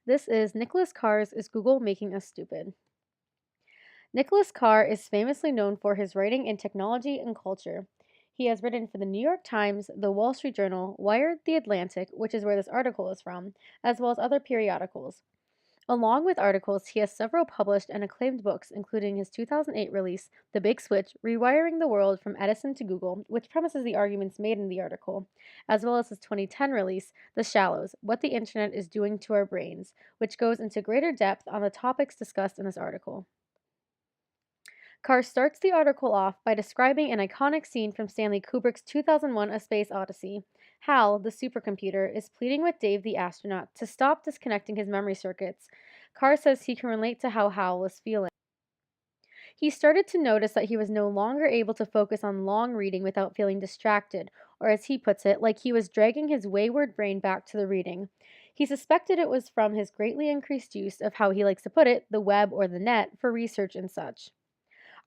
This is Nicholas Carr's Is Google Making Us Stupid? Nicholas Carr is famously known for his writing in technology and culture. He has written for the New York Times, the Wall Street Journal, Wired, The Atlantic, which is where this article is from, as well as other periodicals. Along with articles, he has several published and acclaimed books, including his 2008 release, The Big Switch Rewiring the World from Edison to Google, which premises the arguments made in the article, as well as his 2010 release, The Shallows What the Internet is Doing to Our Brains, which goes into greater depth on the topics discussed in this article. Carr starts the article off by describing an iconic scene from Stanley Kubrick's 2001 A Space Odyssey. Hal, the supercomputer, is pleading with Dave, the astronaut, to stop disconnecting his memory circuits. Carr says he can relate to how Hal was feeling. He started to notice that he was no longer able to focus on long reading without feeling distracted, or as he puts it, like he was dragging his wayward brain back to the reading. He suspected it was from his greatly increased use of how he likes to put it, the web or the net, for research and such.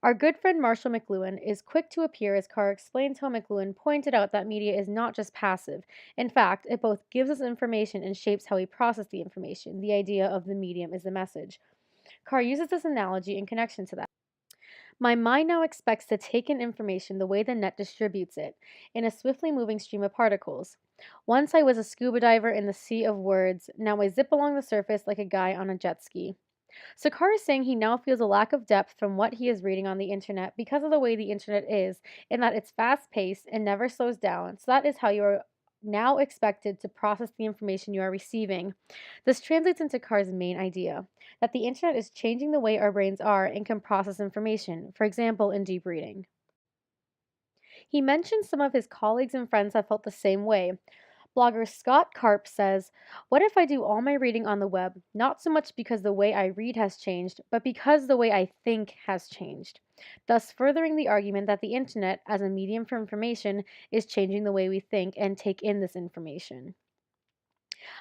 Our good friend Marshall McLuhan is quick to appear as Carr explains how McLuhan pointed out that media is not just passive. In fact, it both gives us information and shapes how we process the information. The idea of the medium is the message. Carr uses this analogy in connection to that. My mind now expects to take in information the way the net distributes it, in a swiftly moving stream of particles. Once I was a scuba diver in the sea of words, now I zip along the surface like a guy on a jet ski. Sakar is saying he now feels a lack of depth from what he is reading on the internet because of the way the internet is, in that it's fast paced and never slows down. So that is how you are now expected to process the information you are receiving. This translates into Carr's main idea that the internet is changing the way our brains are and can process information, for example, in deep reading. He mentions some of his colleagues and friends have felt the same way. Blogger Scott Karp says, "What if I do all my reading on the web, not so much because the way I read has changed, but because the way I think has changed?" Thus, furthering the argument that the internet, as a medium for information, is changing the way we think and take in this information.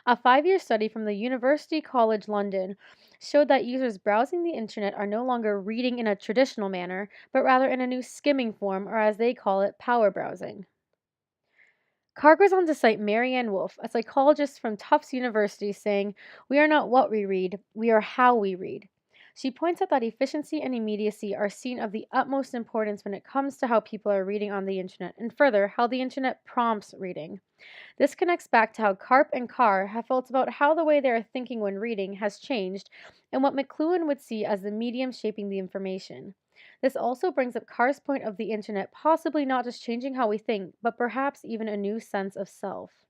A 5 year study from the University College London showed that users browsing the internet are no longer reading in a traditional manner, but rather in a new skimming form, or as they call it, power browsing. Carr goes on to cite Marianne Wolf, a psychologist from Tufts University, saying, "We are not what we read, we are how we read." She points out that efficiency and immediacy are seen of the utmost importance when it comes to how people are reading on the internet, and further, how the internet prompts reading. This connects back to how Karp and Carr have felt about how the way they are thinking when reading has changed, and what McLuhan would see as the medium shaping the information. This also brings up Carr's point of the internet possibly not just changing how we think, but perhaps even a new sense of self.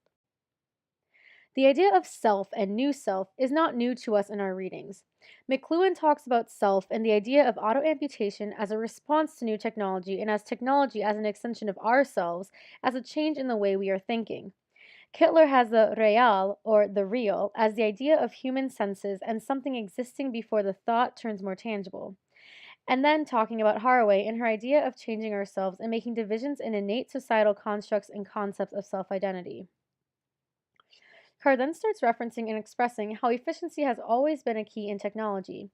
The idea of self and new self is not new to us in our readings. McLuhan talks about self and the idea of autoamputation as a response to new technology and as technology as an extension of ourselves, as a change in the way we are thinking. Kittler has the real, or the real, as the idea of human senses and something existing before the thought turns more tangible. And then talking about Haraway and her idea of changing ourselves and making divisions in innate societal constructs and concepts of self identity. Carr then starts referencing and expressing how efficiency has always been a key in technology.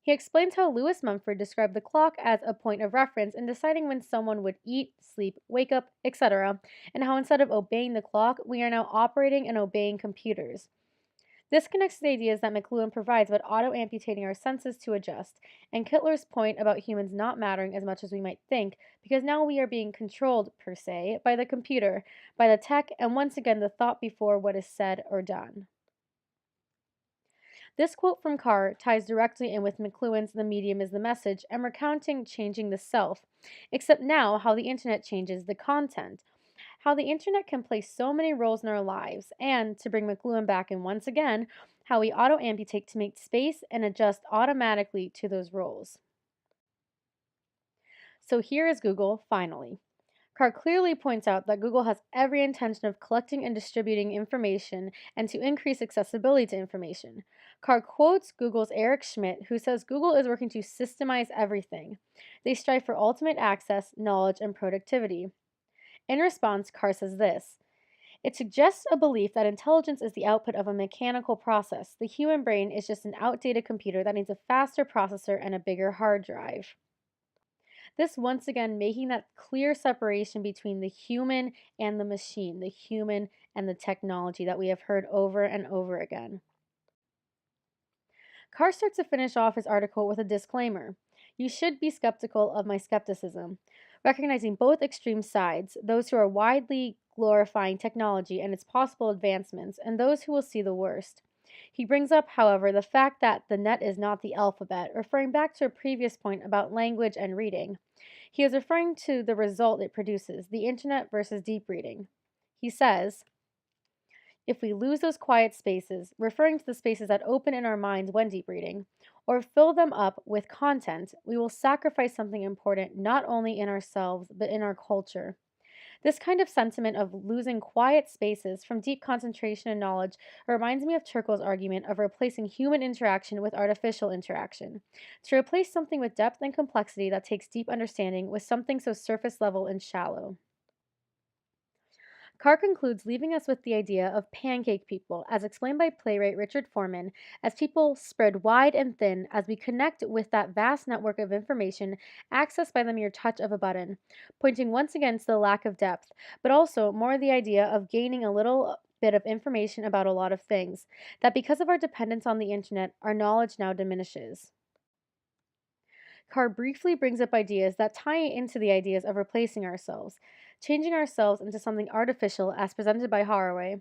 He explains how Lewis Mumford described the clock as a point of reference in deciding when someone would eat, sleep, wake up, etc., and how instead of obeying the clock, we are now operating and obeying computers. This connects to the ideas that McLuhan provides about auto-amputating our senses to adjust, and Kittler's point about humans not mattering as much as we might think, because now we are being controlled, per se, by the computer, by the tech, and once again the thought before what is said or done. This quote from Carr ties directly in with McLuhan's The Medium is the Message and recounting changing the self, except now how the internet changes the content. How the internet can play so many roles in our lives, and, to bring McLuhan back in once again, how we auto amputate to make space and adjust automatically to those roles. So here is Google, finally. Carr clearly points out that Google has every intention of collecting and distributing information and to increase accessibility to information. Carr quotes Google's Eric Schmidt, who says Google is working to systemize everything. They strive for ultimate access, knowledge, and productivity. In response, Carr says this: "It suggests a belief that intelligence is the output of a mechanical process. The human brain is just an outdated computer that needs a faster processor and a bigger hard drive." This once again making that clear separation between the human and the machine, the human and the technology that we have heard over and over again. Carr starts to finish off his article with a disclaimer. You should be skeptical of my skepticism, recognizing both extreme sides, those who are widely glorifying technology and its possible advancements, and those who will see the worst. He brings up, however, the fact that the net is not the alphabet, referring back to a previous point about language and reading. He is referring to the result it produces, the internet versus deep reading. He says, if we lose those quiet spaces, referring to the spaces that open in our minds when deep reading, or fill them up with content, we will sacrifice something important not only in ourselves, but in our culture. This kind of sentiment of losing quiet spaces from deep concentration and knowledge reminds me of Turkle's argument of replacing human interaction with artificial interaction. To replace something with depth and complexity that takes deep understanding with something so surface level and shallow. Carr concludes, leaving us with the idea of pancake people, as explained by playwright Richard Foreman, as people spread wide and thin as we connect with that vast network of information accessed by the mere touch of a button, pointing once again to the lack of depth, but also more the idea of gaining a little bit of information about a lot of things, that because of our dependence on the internet, our knowledge now diminishes. Carr briefly brings up ideas that tie into the ideas of replacing ourselves, changing ourselves into something artificial as presented by Haraway,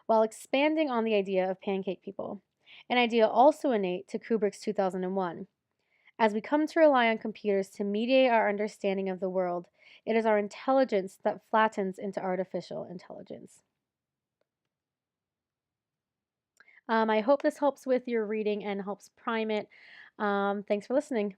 while expanding on the idea of pancake people, an idea also innate to Kubrick's 2001. As we come to rely on computers to mediate our understanding of the world, it is our intelligence that flattens into artificial intelligence. I hope this helps with your reading and helps prime it. Thanks for listening.